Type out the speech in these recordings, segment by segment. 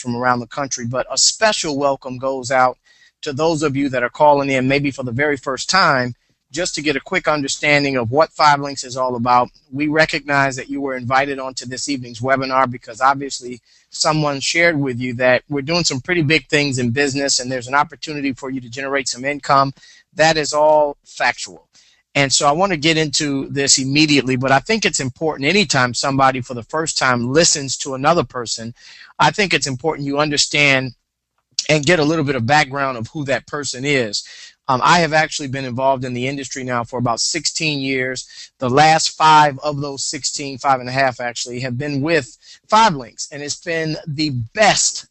from around the country. But a special welcome goes out to those of you that are calling in maybe for the very first time, just to get a quick understanding of what 5 Links is all about. We recognize that you were invited onto this evening's webinar because obviously someone shared with you that we're doing some pretty big things in business and there's an opportunity for you to generate some income. That is all factual. And so I want to get into this immediately, but I think it's important anytime somebody for the first time listens to another person, I think it's important you understand and get a little bit of background of who that person is. I have actually been involved in the industry now for about 16 years. The last 5 of those 16, 5.5 actually, have been with 5 Links, and it's been the best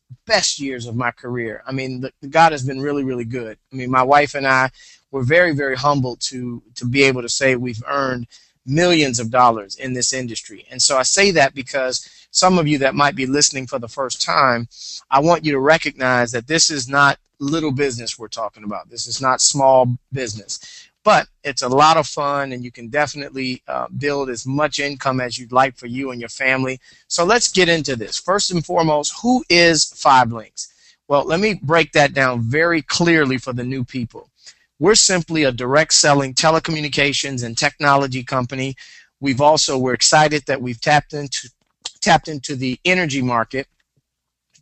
years of my career. I mean, God has been really, really good. I mean, my wife and I were very, very humbled to be able to say we've earned millions of dollars in this industry. And so I say that because some of you that might be listening for the first time, I want you to recognize that this is not little business we're talking about. This is not small business, but it's a lot of fun, and you can definitely build as much income as you'd like for you and your family. So let's get into this. First and foremost, who is 5 Links? Well, let me break that down very clearly for the new people. We're simply a direct selling telecommunications and technology company. We're excited that we've tapped into the energy market.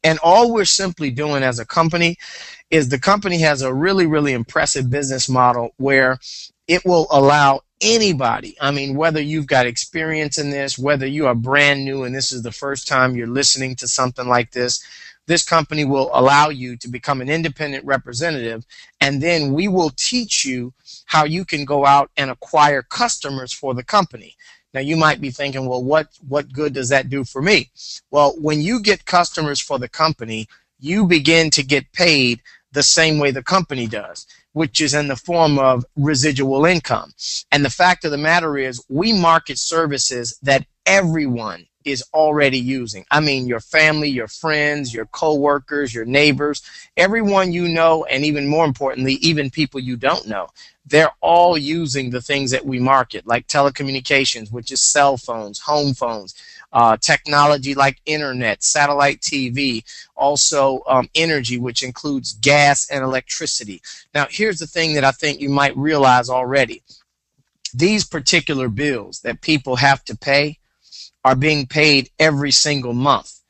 And all we're simply doing as a company is the company has a really, really impressive business model where it will allow anybody, I mean, whether you've got experience in this, whether you are brand new and this is the first time you're listening to something like this company will allow you to become an independent representative, and then we will teach you how you can go out and acquire customers for the company. Now, you might be thinking, well, what good does that do for me? Well, when you get customers for the company, you begin to get paid the same way the company does, which is in the form of residual income. And the fact of the matter is, we market services that everyone is already using. I mean, your family, your friends, your coworkers, your neighbors, everyone you know, and even more importantly, even people you don't know. They're all using the things that we market, like telecommunications, which is cell phones, home phones, technology like internet, satellite TV, also energy, which includes gas and electricity. Now, here's the thing that I think you might realize already. These particular bills that people have to pay are being paid every single month.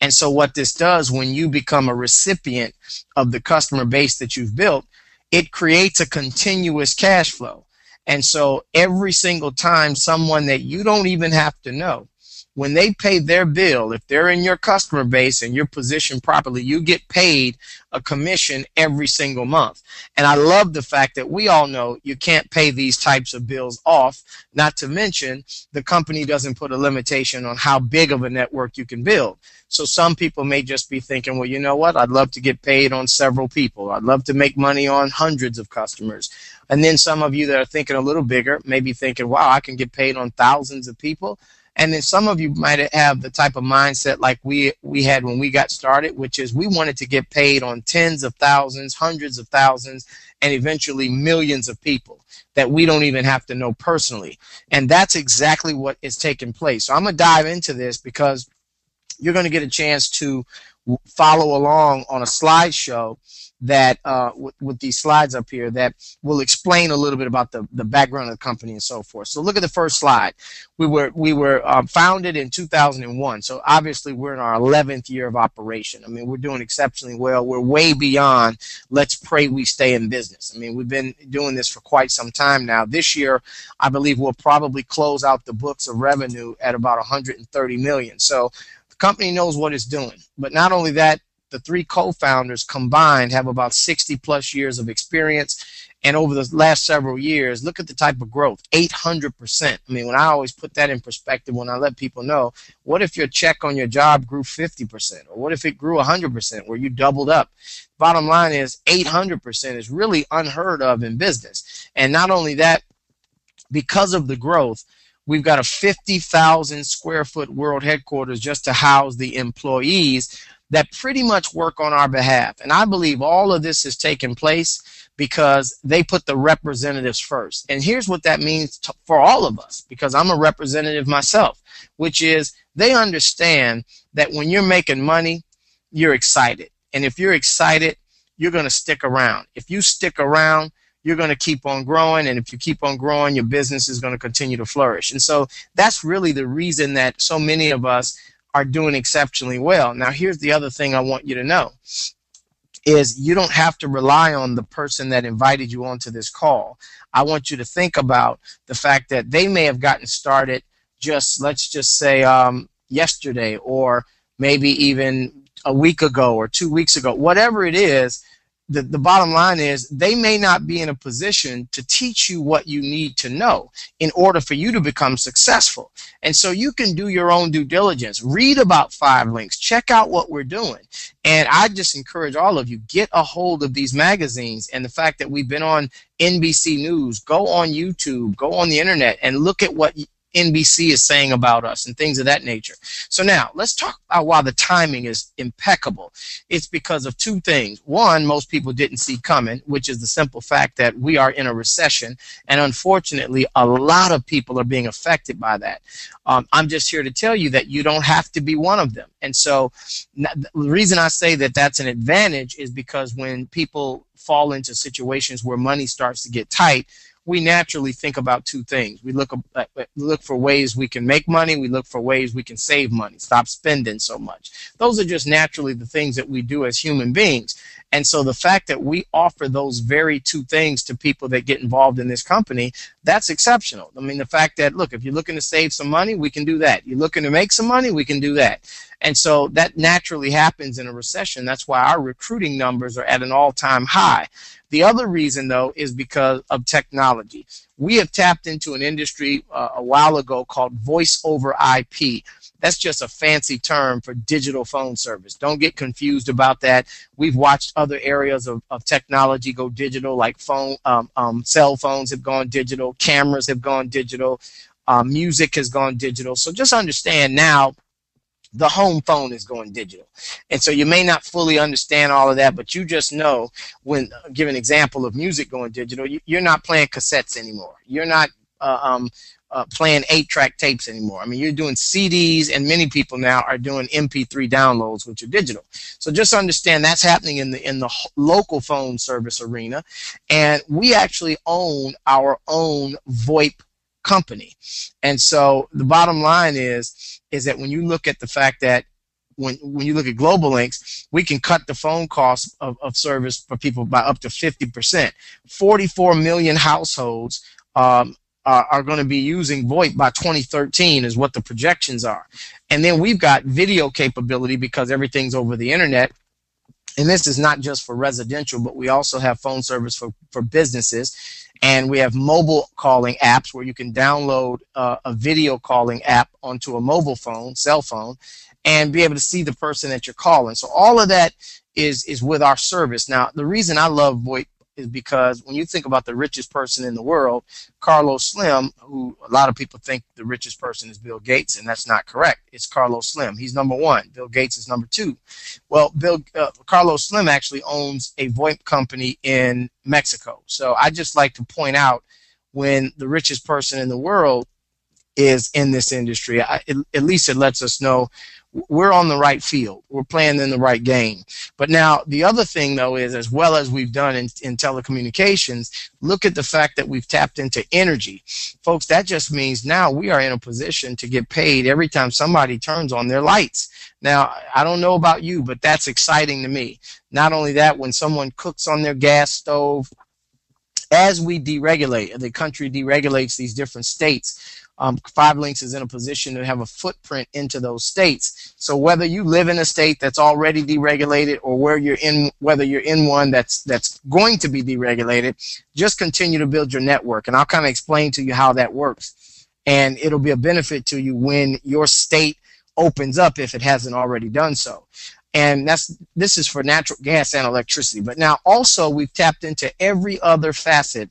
And so what this does, when you become a recipient of the customer base that you've built, it creates a continuous cash flow. And so every single time someone that you don't even have to know, when they pay their bill, if they're in your customer base and you're positioned properly, you get paid a commission every single month. And I love the fact that we all know you can't pay these types of bills off, not to mention the company doesn't put a limitation on how big of a network you can build. So some people may just be thinking, well, you know what? I'd love to get paid on several people. I'd love to make money on hundreds of customers. And then some of you that are thinking a little bigger may be thinking, wow, I can get paid on thousands of people. And then some of you might have the type of mindset like we had when we got started, which is we wanted to get paid on tens of thousands, hundreds of thousands, and eventually millions of people that we don't even have to know personally. And that's exactly what is taking place. So I'm going to dive into this because you're going to get a chance to follow along on a slideshow that with these slides up here that will explain a little bit about the background of the company and so forth. So look at the first slide. We were founded in 2001. So obviously we're in our 11th year of operation. I mean, we're doing exceptionally well. We're way beyond let's pray we stay in business. I mean, we've been doing this for quite some time now. This year, I believe we'll probably close out the books of revenue at about 130 million. So the company knows what it's doing. But not only that, the 3 co-founders combined have about 60-plus years of experience. And over the last several years, look at the type of growth, 800%. I mean, when I always put that in perspective, when I let people know, what if your check on your job grew 50%? Or what if it grew 100%, where you doubled up? Bottom line is 800% is really unheard of in business. And not only that, because of the growth, we've got a 50,000 square foot world headquarters just to house the employees that pretty much work on our behalf. And I believe all of this has taken place because they put the representatives first. And here's what that means for all of us, because I'm a representative myself, which is they understand that when you're making money, you're excited. And if you're excited, you're going to stick around. If you stick around, you're going to keep on growing. And if you keep on growing, your business is going to continue to flourish. And so that's really the reason that so many of us are doing exceptionally well. Now, here's the other thing I want you to know is you don't have to rely on the person that invited you onto this call. I want you to think about the fact that they may have gotten started just, let's just say, yesterday, or maybe even a week ago or 2 weeks ago. Whatever it is, the bottom line is they may not be in a position to teach you what you need to know in order for you to become successful. And so you can do your own due diligence. Read about 5 Links. Check out what we're doing. And I just encourage all of you, get a hold of these magazines. And the fact that we've been on NBC News, go on YouTube, go on the internet, and look at what NBC is saying about us and things of that nature. So now let's talk about why the timing is impeccable. It's because of 2 things. One, most people didn't see coming, which is the simple fact that we are in a recession, and unfortunately a lot of people are being affected by that. I'm just here to tell you that you don't have to be one of them. And so the reason I say that that's an advantage is because when people fall into situations where money starts to get tight, we naturally think about 2 things. We look for ways we can make money. We look for ways we can save money, stop spending so much. Those are just naturally the things that we do as human beings. And so the fact that we offer those very 2 things to people that get involved in this company, that's exceptional. I mean, the fact that, look, if you're looking to save some money, we can do that. You're looking to make some money, we can do that. And so that naturally happens in a recession. That's why our recruiting numbers are at an all-time high. The other reason, though, is because of technology. We have tapped into an industry a while ago called voice over IP. That's just a fancy term for digital phone service. Don't get confused about that. We've watched other areas of technology go digital, like cell phones have gone digital, cameras have gone digital, music has gone digital. So just understand now, the home phone is going digital. And so you may not fully understand all of that, but you just know, when give an example of music going digital, you're not playing cassettes anymore. You're not playing 8-track tapes anymore. I mean, you're doing CDs, and many people now are doing MP3 downloads, which are digital. So just understand that's happening in the local phone service arena. And we actually own our own VoIP company. And so the bottom line is that when you look at the fact that when you look at Global Links, we can cut the phone cost of service for people by up to 50%. 44 million households are going to be using VoIP by 2013 is what the projections are. And then we've got video capability because everything's over the internet. And this is not just for residential, but we also have phone service for businesses. And we have mobile calling apps where you can download a video calling app onto a mobile phone, cell phone, and be able to see the person that you're calling. So all of that is with our service. Now, the reason I love VoIP is because when you think about the richest person in the world, Carlos Slim, who a lot of people think the richest person is Bill Gates, and that's not correct. It's Carlos Slim. He's number 1. Bill Gates is number 2. Well, Carlos Slim actually owns a VoIP company in Mexico. So I just like to point out, when the richest person in the world is in this industry, at least it lets us know we're on the right field. We're playing in the right game. But now the other thing, though, is, as well as we've done in telecommunications, look at the fact that we've tapped into energy. Folks, that just means now we are in a position to get paid every time somebody turns on their lights. Now, I don't know about you, but that's exciting to me. Not only that, when someone cooks on their gas stove, as we deregulate, the country deregulates these different states, 5 Links is in a position to have a footprint into those states. So whether you live in a state that's already deregulated, or whether you're in one that's going to be deregulated, just continue to build your network. And I'll kind of explain to you how that works. And it'll be a benefit to you when your state opens up, if it hasn't already done so. And this is for natural gas and electricity. But now also we've tapped into every other facet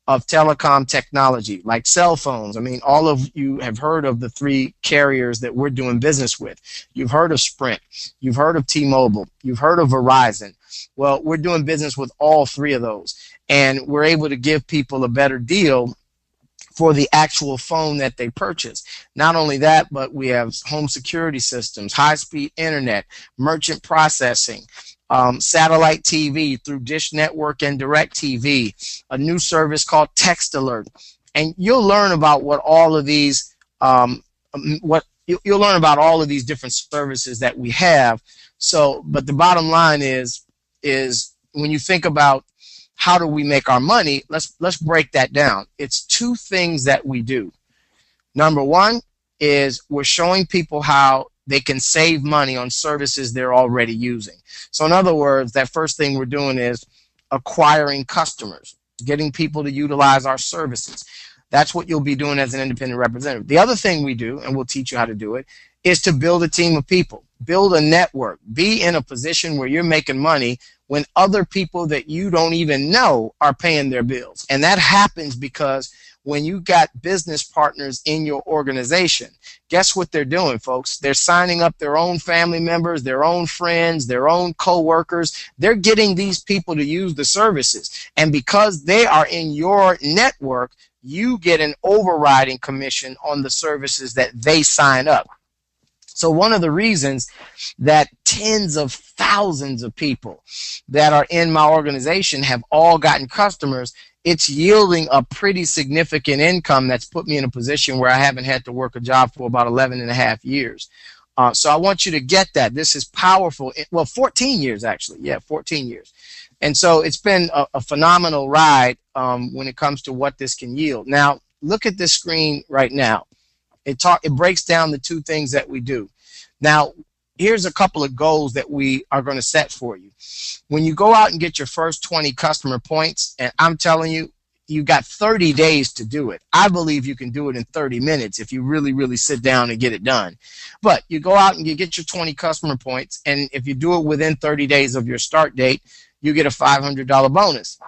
of telecom technology, like cell phones. I mean, all of you have heard of the 3 carriers that we're doing business with. You've heard of Sprint. You've heard of T-Mobile. You've heard of Verizon. Well, we're doing business with all 3 of those. And we're able to give people a better deal for the actual phone that they purchase. Not only that, but we have home security systems, high-speed internet, merchant processing, satellite TV through Dish Network and DirecTV, a new service called Text Alert. And you'll learn about what all of these, you'll learn about all of these different services that we have. So, but the bottom line is when you think about how do we make our money, let's break that down. It's two things that we do. Number one is we're showing people how they can save money on services they're already using. So in other words, that first thing we're doing is acquiring customers, getting people to utilize our services. That's what you'll be doing as an independent representative. The other thing we do, and we'll teach you how to do it, is to build a team of people, build a network, be in a position where you're making money when other people that you don't even know are paying their bills. And that happens because when you got business partners in your organization, guess what they're doing, folks? They're signing up their own family members, their own friends, their own co-workers. They're getting these people to use the services. And because they are in your network, you get an overriding commission on the services that they sign up. So one of the reasons that tens of thousands of people that are in my organization have all gotten customers, it's yielding a pretty significant income that's put me in a position where I haven't had to work a job for about 11 and a half years. So I want you to get that. This is powerful. Well, 14 years actually. Yeah, 14 years. And so it's been a phenomenal ride when it comes to what this can yield. Now, look at this screen right now. It breaks down the two things that we do. Now, here's a couple of goals that we are going to set for you. When you go out and get your first 20 customer points, and I'm telling you, you got 30 days to do it. I believe you can do it in 30 minutes if you really, really sit down and get it done. But you go out and you get your 20 customer points, and if you do it within 30 days of your start date, you get a $500 bonus.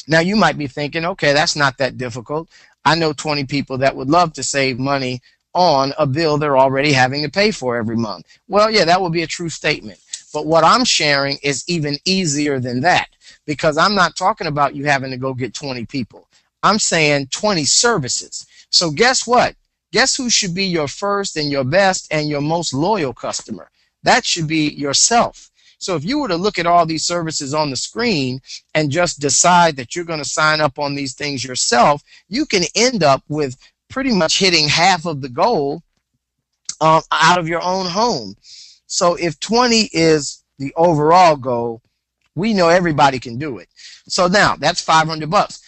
Now, you might be thinking, okay, that's not that difficult. I know 20 people that would love to save money on a bill they're already having to pay for every month. Well, yeah, that would be a true statement. But what I'm sharing is even easier than that, because I'm not talking about you having to go get 20 people. I'm saying 20 services. So guess what? Guess who should be your first and your best and your most loyal customer? That should be yourself. So if you were to look at all these services on the screen and just decide that you're going to sign up on these things yourself, you can end up with pretty much hitting half of the goal out of your own home. So if 20 is the overall goal, we know everybody can do it. So now that's $500.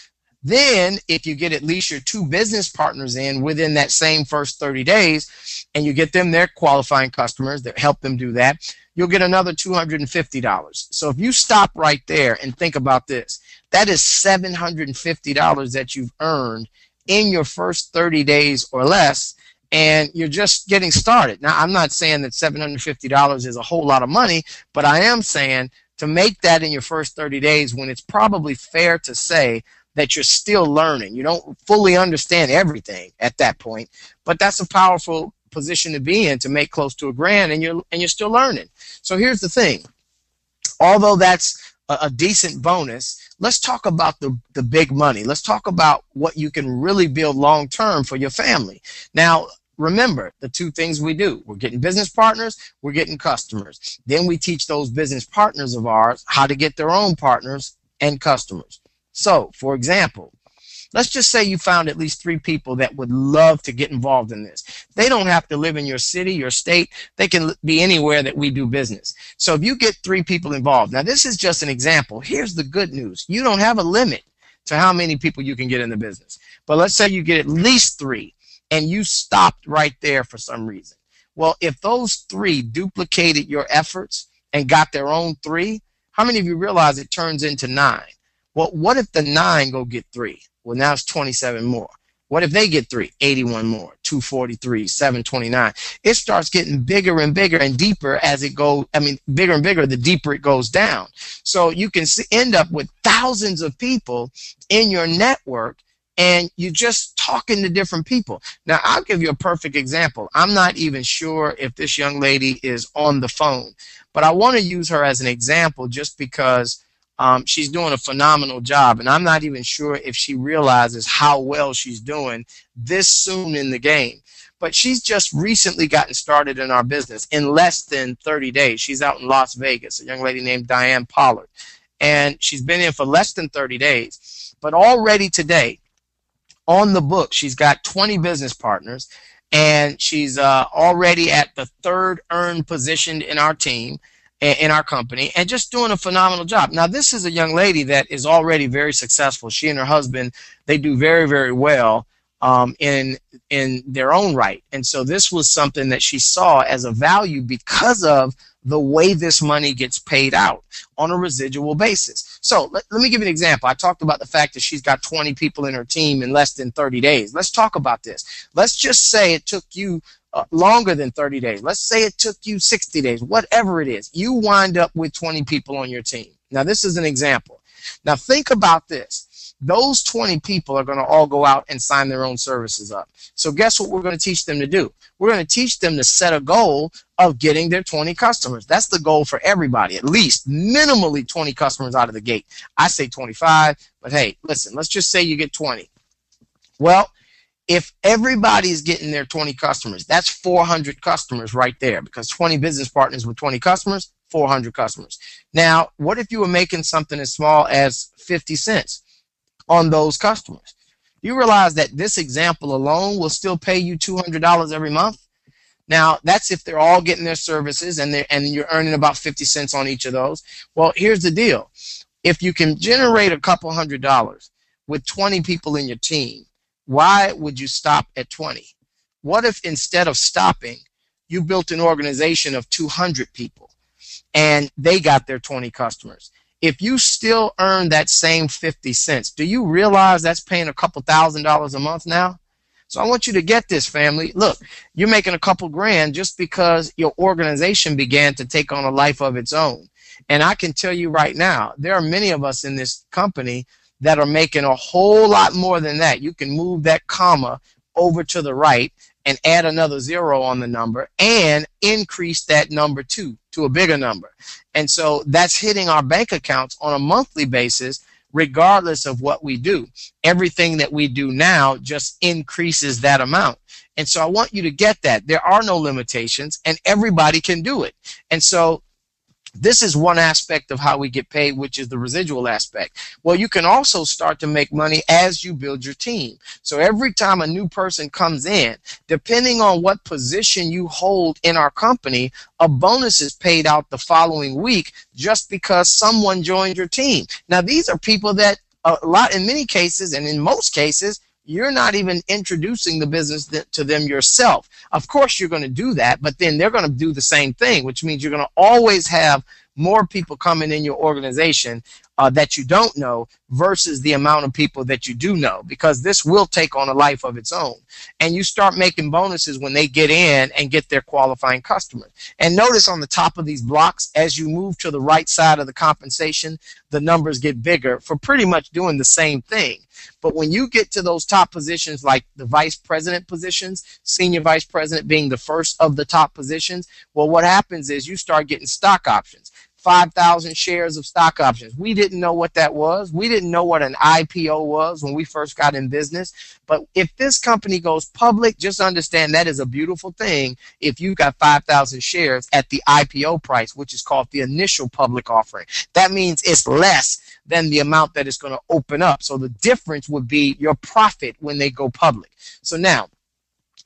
Then if you get at least your 2 business partners in within that same first 30 days and you get them their qualifying customers that help them do that, you'll get another $250. So if you stop right there and think about this, that is $750 that you've earned in your first 30 days or less, and you're just getting started. Now, I'm not saying that $750 is a whole lot of money, but I am saying to make that in your first 30 days when it's probably fair to say that you're still learning. You don't fully understand everything at that point, but that's a powerful position to be in, to make close to $1,000 and you're still learning. So here's the thing. Although that's a decent bonus, let's talk about the big money. Let's talk about what you can really build long term for your family. Now, remember the two things we do. We're getting business partners, we're getting customers. Then we teach those business partners of ours how to get their own partners and customers. So, for example, let's just say you found at least 3 people that would love to get involved in this. They don't have to live in your city, your state. They can be anywhere that we do business. So if you get 3 people involved, now this is just an example. Here's the good news. You don't have a limit to how many people you can get in the business. But let's say you get at least 3 and you stopped right there for some reason. Well, if those 3 duplicated your efforts and got their own 3, how many of you realize it turns into 9? Well, what if the 9 go get 3? Well, now it's 27 more. What if they get 3? 81 more, 243, 729. It starts getting bigger and bigger and deeper as it goes. I mean, bigger and bigger the deeper it goes down. So you can end up with thousands of people in your network, and you're just talking to different people. Now, I'll give you a perfect example. I'm not even sure if this young lady is on the phone, but I want to use her as an example just because She's doing a phenomenal job, and I'm not even sure if she realizes how well she's doing this soon in the game. But she's just recently gotten started in our business in less than 30 days. She's out in Las Vegas, a young lady named Diane Pollard. And she's been in for less than 30 days. But already today, on the book, she's got 20 business partners, and she's already at the third earned position in our team, in our company, and just doing a phenomenal job. Now, this is a young lady that is already very successful. She and her husband, they do very, very well in their own right. And so this was something that she saw as a value because of the way this money gets paid out on a residual basis. So let me give you an example. I talked about the fact that she's got 20 people in her team in less than 30 days. Let's talk about this. Let's just say it took you longer than 30 days. Let's say it took you 60 days, whatever it is. You wind up with 20 people on your team. Now, this is an example. Now, think about this. Those 20 people are going to all go out and sign their own services up. So guess what we're going to teach them to do? We're going to teach them to set a goal of getting their 20 customers. That's the goal for everybody, at least minimally 20 customers out of the gate. I say 25, but hey, listen, let's just say you get 20. Well, if everybody's getting their 20 customers, that's 400 customers right there, because 20 business partners with 20 customers, 400 customers. Now, what if you were making something as small as 50 cents on those customers? You realize that this example alone will still pay you $200 every month? Now, that's if they're all getting their services and you're earning about 50 cents on each of those. Well, here's the deal. If you can generate a couple $100 with 20 people in your team, why would you stop at 20? What if instead of stopping, you built an organization of 200 people and they got their 20 customers? If you still earn that same 50 cents, do you realize that's paying a couple $1,000s a month now? So I want you to get this, family. Look, you're making a couple grand just because your organization began to take on a life of its own. And I can tell you right now, there are many of us in this company that are making a whole lot more than that. You can move that comma over to the right and add another zero on the number and increase that number to a bigger number. And so that's hitting our bank accounts on a monthly basis regardless of what we do. Everything that we do now just increases that amount. And so I want you to get that. There are no limitations and everybody can do it. And so this is one aspect of how we get paid, which is the residual aspect. Well, you can also start to make money as you build your team. So every time a new person comes in, depending on what position you hold in our company, a bonus is paid out the following week just because someone joined your team. Now, these are people that in many cases and in most cases, you're not even introducing the business to them yourself. Of course, you're going to do that, but then they're going to do the same thing, which means you're going to always have more people coming in your organization that you don't know versus the amount of people that you do know, because this will take on a life of its own. And you start making bonuses when they get in and get their qualifying customers. And notice on the top of these blocks, as you move to the right side of the compensation, the numbers get bigger for pretty much doing the same thing. But when you get to those top positions like the vice president positions, senior vice president being the first of the top positions, well, what happens is you start getting stock options. 5,000 shares of stock options. We didn't know what that was. We didn't know what an IPO was when we first got in business. But if this company goes public, just understand that is a beautiful thing if you've got 5,000 shares at the IPO price, which is called the initial public offering. That means it's less than the amount that it's going to open up. So the difference would be your profit when they go public. So now,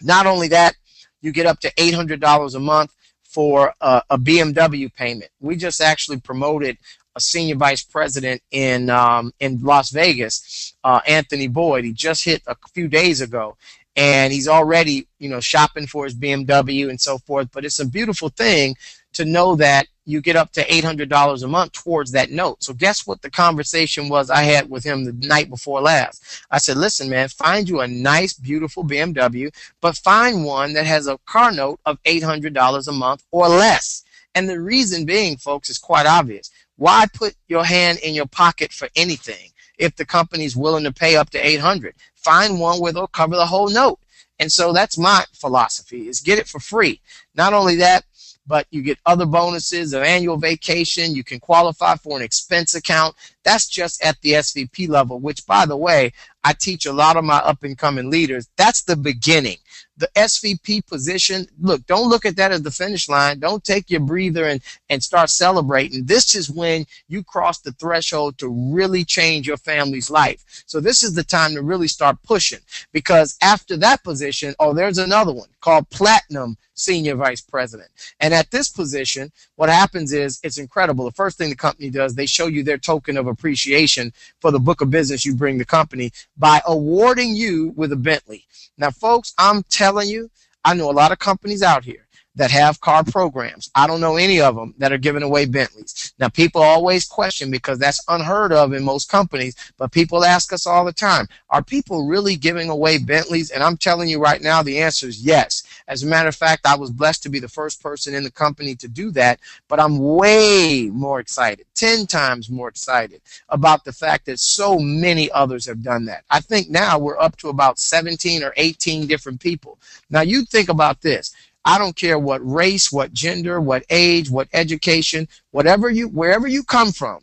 not only that, you get up to $800 a month for a BMW payment. We just actually promoted a senior vice president in Las Vegas, Anthony Boyd. He just hit a few days ago, and he's already shopping for his BMW and so forth. But it's a beautiful thing to know that you get up to $800 a month towards that note. So guess what the conversation was I had with him the night before last? I said, listen, man, find you a nice, beautiful BMW, but find one that has a car note of $800 a month or less. And the reason being, folks, is quite obvious. Why put your hand in your pocket for anything if the company's willing to pay up to $800? Find one where they'll cover the whole note. And so that's my philosophy, is get it for free. Not only that, but you get other bonuses, an annual vacation. You can qualify for an expense account. That's just at the SVP level, which, by the way, I teach a lot of my up-and-coming leaders. That's the beginning. The SVP position, look, don't look at that as the finish line. Don't take your breather and start celebrating. This is when you cross the threshold to really change your family's life. So this is the time to really start pushing, because after that position, oh, there's another one called Platinum Senior Vice President. And at this position, what happens is it's incredible. The first thing the company does, they show you their token of appreciation for the book of business you bring the company by awarding you with a Bentley. Now, folks, I'm telling you, I know a lot of companies out here that have car programs. I don't know any of them that are giving away Bentleys. Now, people always question, because that's unheard of in most companies, but people ask us all the time, are people really giving away Bentleys? And I'm telling you right now, the answer is yes. As a matter of fact, I was blessed to be the first person in the company to do that, but I'm way more excited, 10 times more excited about the fact that so many others have done that. I think now we're up to about 17 or 18 different people. Now, you think about this. I don't care what race, what gender, what age, what education, wherever you come from.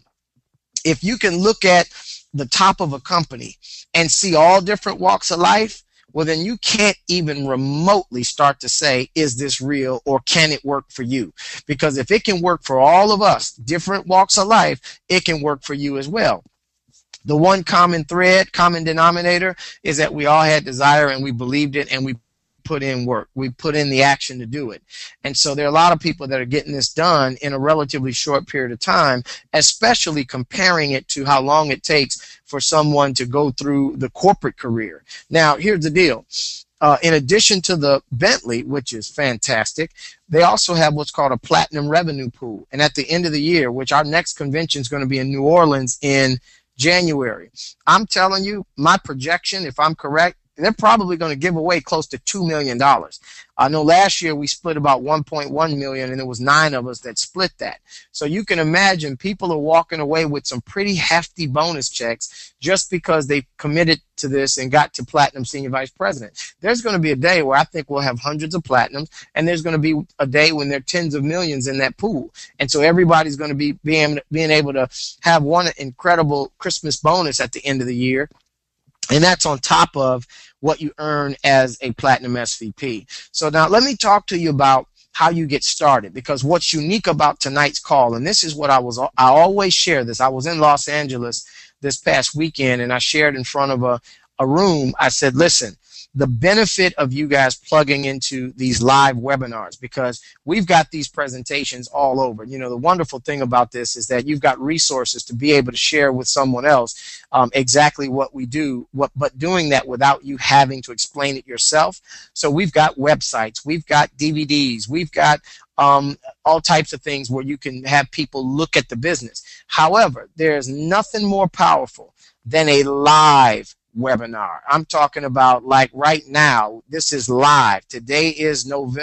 If you can look at the top of a company and see all different walks of life, well, then you can't even remotely start to say, is this real, or can it work for you? Because if it can work for all of us, different walks of life, it can work for you as well. The one common thread, common denominator, is that we all had desire and we believed it and we put in work. We put in the action to do it. And so there are a lot of people that are getting this done in a relatively short period of time, especially comparing it to how long it takes for someone to go through the corporate career. Now, here's the deal. In addition to the Bentley, which is fantastic, they also have what's called a platinum revenue pool. And at the end of the year, which our next convention is going to be in New Orleans in January, I'm telling you, my projection, if I'm correct, they're probably going to give away close to $2 million. I know last year we split about $1.1 million, and it was 9 of us that split that. So you can imagine people are walking away with some pretty hefty bonus checks just because they committed to this and got to Platinum Senior Vice President. There's going to be a day where I think we'll have hundreds of platinums, and there's going to be a day when there are tens of millions in that pool. And so everybody's going to be being able to have one incredible Christmas bonus at the end of the year. And that's on top of what you earn as a Platinum SVP. So now let me talk to you about how you get started, because what's unique about tonight's call, and this is what I always share this. I was in Los Angeles this past weekend, and I shared in front of a room. I said, listen, the benefit of you guys plugging into these live webinars, because we've got these presentations all over. You know, the wonderful thing about this is that you've got resources to be able to share with someone else exactly what we do, but doing that without you having to explain it yourself. So we've got websites, we've got DVDs, we've got all types of things where you can have people look at the business. However, there's nothing more powerful than a live webinar. I'm talking about, like, right now, this is live. Today is September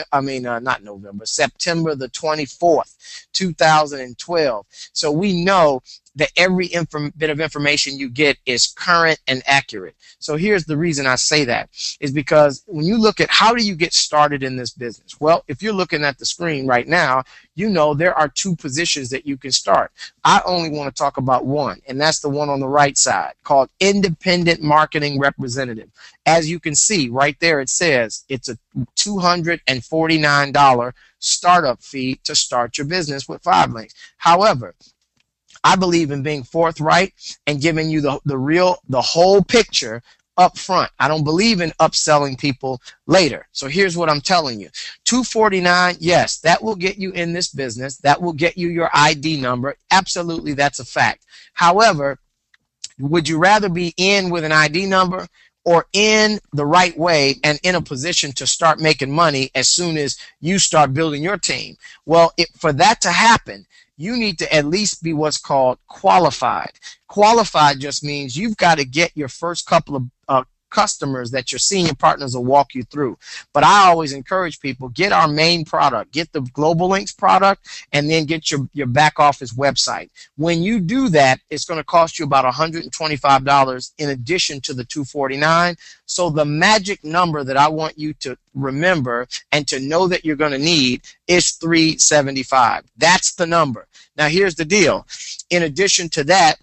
the 24th, 2012. So we know that every bit of information you get is current and accurate. So here's the reason I say that, is because when you look at how do you get started in this business, well, if you're looking at the screen right now, you know there are 2 positions that you can start. I only want to talk about one, and that's the one on the right side called Independent Marketing Representative. As you can see right there, it says it's a $249 startup fee to start your business with 5 links. However, I believe in being forthright and giving you the whole picture up front. I don't believe in upselling people later. So here's what I'm telling you. $249, yes, that will get you in this business. That will get you your ID number. Absolutely, that's a fact. However, would you rather be in with an ID number or in the right way and in a position to start making money as soon as you start building your team? Well, for that to happen, you need to at least be what's called qualified. Qualified just means you've got to get your first couple of customers that your senior partners will walk you through. But I always encourage people, get our main product, get the Global Links product, and then get your back office website. When you do that, it's going to cost you about $125 in addition to the $249. So the magic number that I want you to remember and to know that you're going to need is $375. That's the number. Now here's the deal. In addition to that,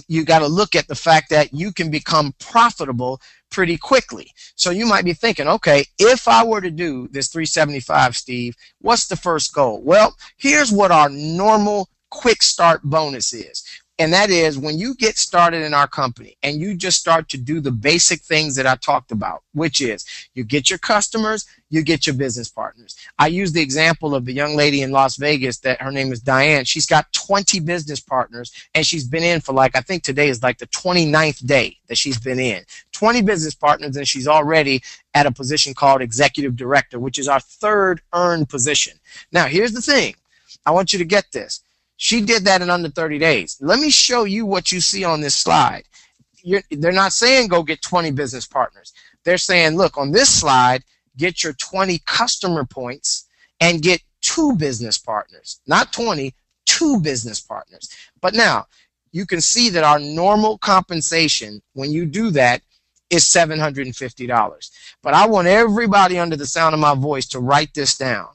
you got to look at the fact that you can become profitable pretty quickly. So you might be thinking, okay, if I were to do this $375, Steve, what's the first goal? Well, here's what our normal quick start bonus is. And that is when you get started in our company and you just start to do the basic things that I talked about, which is you get your customers, you get your business partners. I use the example of the young lady in Las Vegas that her name is Diane. She's got 20 business partners and she's been in for I think today is like the 29th day that she's been in. 20 business partners and she's already at a position called executive director, which is our third earned position. Now, here's the thing. I want you to get this. She did that in under 30 days. Let me show you what you see on this slide. They're not saying go get 20 business partners. They're saying, look, on this slide, get your 20 customer points and get 2 business partners. Not 20, 2 business partners. But now, you can see that our normal compensation, when you do that, is $750. But I want everybody under the sound of my voice to write this down.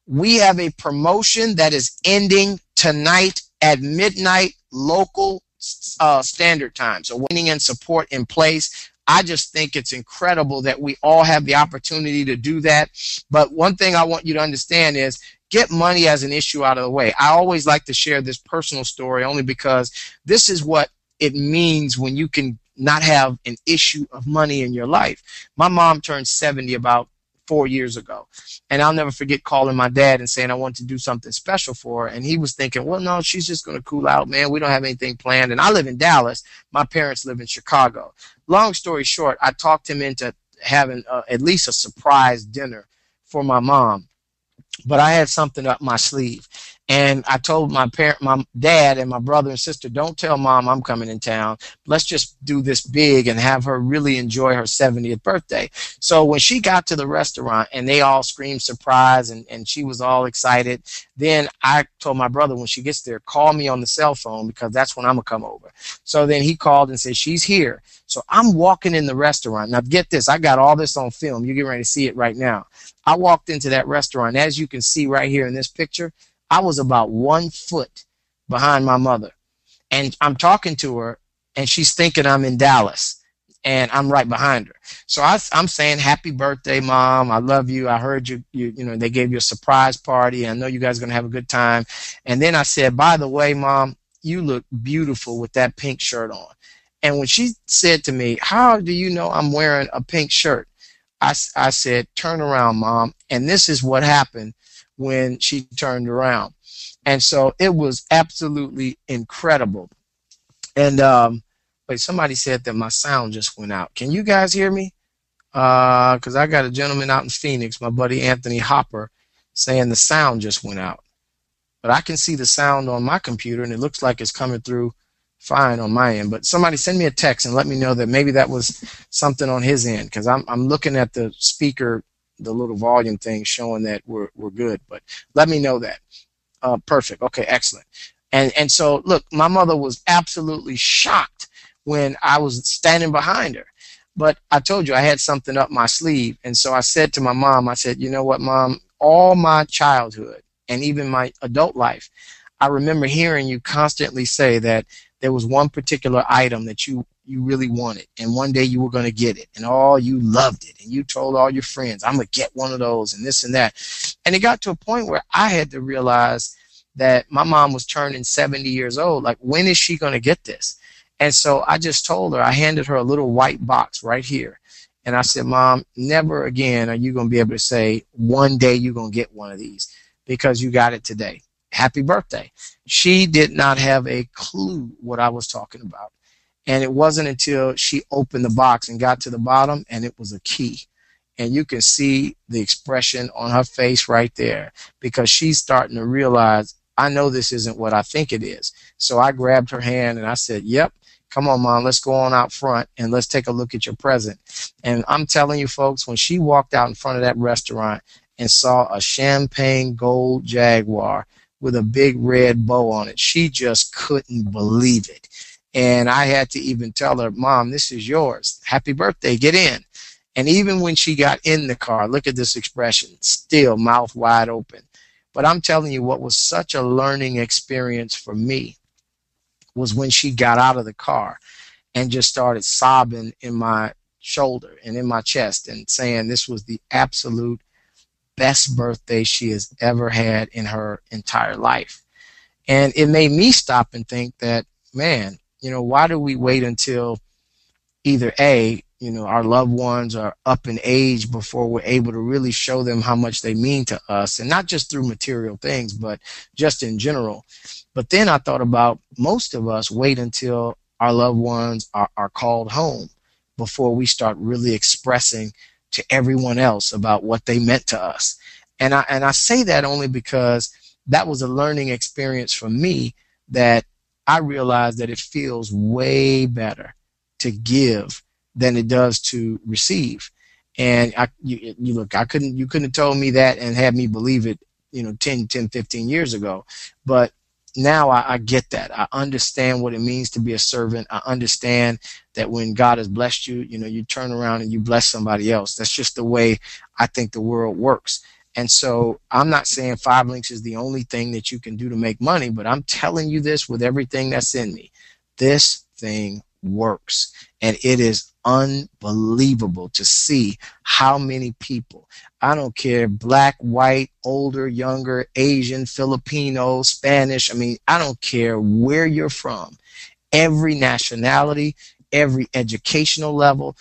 We have a promotion that is ending tonight at midnight local standard time. So winning and support in place. I just think it's incredible that we all have the opportunity to do that. But one thing I want you to understand is get money as an issue out of the way. I always like to share this personal story only because this is what it means when you can not have an issue of money in your life. My mom turned 70 about 4 years ago. And I'll never forget calling my dad and saying I want to do something special for her. And he was thinking, well, no, she's just going to cool out, man. We don't have anything planned. And I live in Dallas. My parents live in Chicago. Long story short, I talked him into having at least a surprise dinner for my mom. But I had something up my sleeve. And I told my dad and my brother and sister, don't tell mom I'm coming in town. Let's just do this big and have her really enjoy her 70th birthday. So when she got to the restaurant and they all screamed surprise and she was all excited, then I told my brother when she gets there, call me on the cell phone because that's when I'm going to come over. So then he called and said, she's here. So I'm walking in the restaurant. Now get this, I got all this on film. You're getting ready to see it right now. I walked into that restaurant. As you can see right here in this picture, I was about 1 foot behind my mother. And I'm talking to her, and she's thinking I'm in Dallas, and I'm right behind her. So I'm saying, happy birthday, Mom. I love you. I heard you know, they gave you a surprise party. I know you guys are going to have a good time. And then I said, by the way, Mom, you look beautiful with that pink shirt on. And when she said to me, how do you know I'm wearing a pink shirt? I said, turn around, Mom. And this is what happened when she turned around. And so it was absolutely incredible. And wait, somebody said that my sound just went out. Can you guys hear me? Because I got a gentleman out in Phoenix, my buddy Anthony Hopper, saying the sound just went out. But I can see the sound on my computer, and it looks like it's coming through fine on my end. But somebody send me a text and let me know that maybe that was something on his end, because I'm looking at the speaker, the little volume thing showing that we're good. But let me know that. Perfect. Okay, excellent. And so, look, my mother was absolutely shocked when I was standing behind her. But I told you I had something up my sleeve. And so I said to my mom, I said, you know what, Mom, all my childhood and even my adult life, I remember hearing you constantly say that there was one particular item that you really wanted, and one day you were going to get it, and you loved it, and you told all your friends, I'm going to get one of those, and this and that. And it got to a point where I had to realize that my mom was turning 70 years old. Like, when is she going to get this? And so I just told her, I handed her a little white box right here. And I said, Mom, never again are you going to be able to say, one day you're going to get one of these, because you got it today. Happy birthday. She did not have a clue what I was talking about. And it wasn't until she opened the box and got to the bottom, and it was a key. And you can see the expression on her face right there, because she's starting to realize, I know this isn't what I think it is. So I grabbed her hand and I said, yep, Come on, Mom, let's go on out front and let's take a look at your present. And I'm telling you, folks, when she walked out in front of that restaurant and saw a champagne gold Jaguar with a big red bow on it, she just couldn't believe it. And I had to even tell her, Mom, this is yours. Happy birthday, get in. And even when she got in the car, look at this expression, still mouth wide open. But I'm telling you, what was such a learning experience for me was when she got out of the car and just started sobbing in my shoulder and in my chest and saying this was the absolute best birthday she has ever had in her entire life. And it made me stop and think that, man, why do we wait until either A, our loved ones are up in age before we're able to really show them how much they mean to us, and not just through material things, but just in general. But then I thought about most of us wait until our loved ones are called home before we start really expressing to everyone else about what they meant to us. And I say that only because that was a learning experience for me, that I realized that it feels way better to give than it does to receive. And you couldn't have told me that and had me believe it, 10, 15 years ago. But now I get that. I understand what it means to be a servant. I understand that when God has blessed you, you turn around and you bless somebody else. That's just the way I think the world works. And so I'm not saying 5 links is the only thing that you can do to make money, but I'm telling you this with everything that's in me. This thing works. And it is unbelievable to see how many people, I don't care, black, white, older, younger, Asian, Filipino, Spanish, I don't care where you're from, every nationality, every educational level.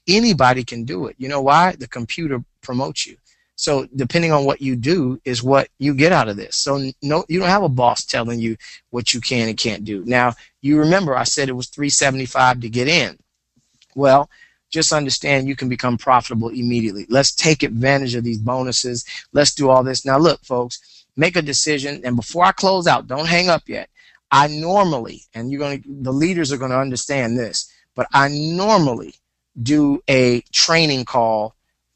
Anybody can do it. You know why? The computer promotes you. So depending on what you do is what you get out of this. So no, you don't have a boss telling you what you can and can't do. Now, you remember I said it was $375 to get in. Well, just understand you can become profitable immediately. Let's take advantage of these bonuses. Let's do all this. Now, look, folks, make a decision. And before I close out, don't hang up yet. I normally, and the leaders are going to understand this, but I normally do a training call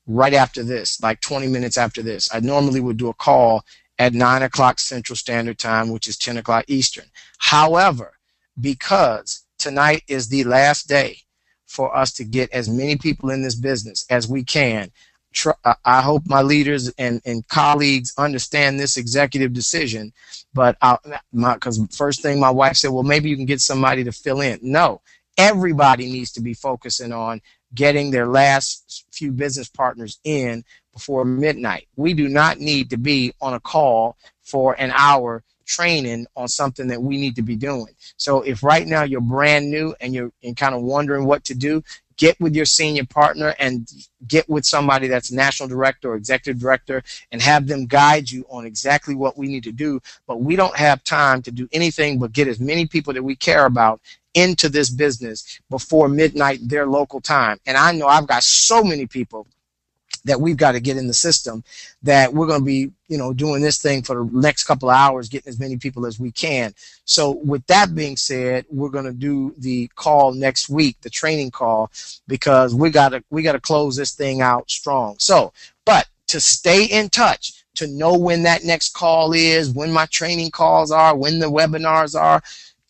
right after this, like 20 minutes after this. I normally would do a call at 9 o'clock Central Standard Time, which is 10 o'clock Eastern. However, because tonight is the last day for us to get as many people in this business as we can, I hope my leaders and colleagues understand this executive decision. But because first thing my wife said, well, maybe you can get somebody to fill in. No, everybody needs to be focusing on getting their last few business partners in before midnight. We do not need to be on a call for an hour training on something that we need to be doing. So if right now you're brand new and you're kind of wondering what to do, get with your senior partner and get with somebody that's national director or executive director and have them guide you on exactly what we need to do. But we don't have time to do anything but get as many people that we care about into this business before midnight, their local time. And I know I've got so many people that we've got to get in the system that we're going to be, doing this thing for the next couple of hours, getting as many people as we can. So with that being said, we're going to do the call next week, the training call, because we got to close this thing out strong. So, but to stay in touch, to know when that next call is, when my training calls are, when the webinars are,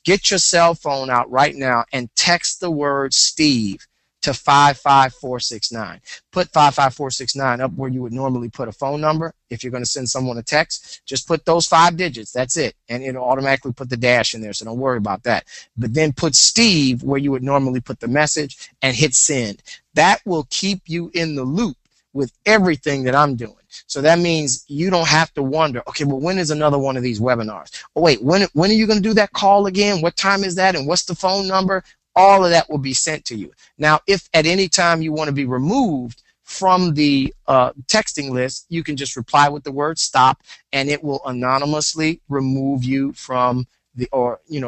get your cell phone out right now and text the word Steve to 55469. Put 55469 up where you would normally put a phone number. If you're going to send someone a text, just put those 5 digits. That's it. And it'll automatically put the dash in there, so don't worry about that. But then put Steve where you would normally put the message and hit send. That will keep you in the loop with everything that I'm doing. So that means you don't have to wonder, okay, well, when is another one of these webinars? Oh, wait, when are you going to do that call again? What time is that? And what's the phone number? All of that will be sent to you. Now, if at any time you want to be removed from the texting list, you can just reply with the word stop, and it will anonymously remove you from the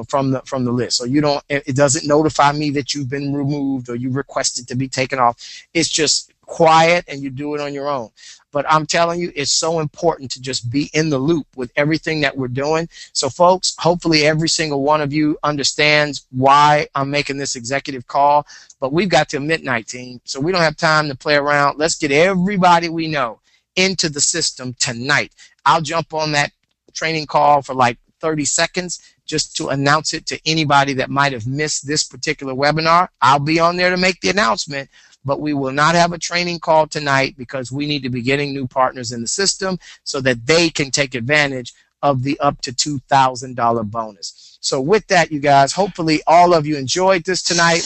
from the list. So it doesn't notify me that you've been removed or you requested to be taken off. It's just quiet and you do it on your own. But I'm telling you, it's so important to just be in the loop with everything that we're doing. So folks, hopefully every single one of you understands why I'm making this executive call. But we've got till midnight, team, so we don't have time to play around. Let's get everybody we know into the system tonight. I'll jump on that training call for like 30 seconds just to announce it to anybody that might have missed this particular webinar. I'll be on there to make the announcement, but we will not have a training call tonight because we need to be getting new partners in the system so that they can take advantage of the up to $2,000 bonus. So with that, you guys, hopefully all of you enjoyed this tonight.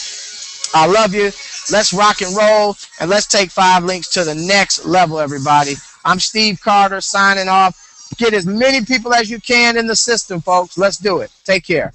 I love you. Let's rock and roll, and let's take 5 links to the next level, everybody. I'm Steve Carter signing off. Get as many people as you can in the system, folks. Let's do it. Take care.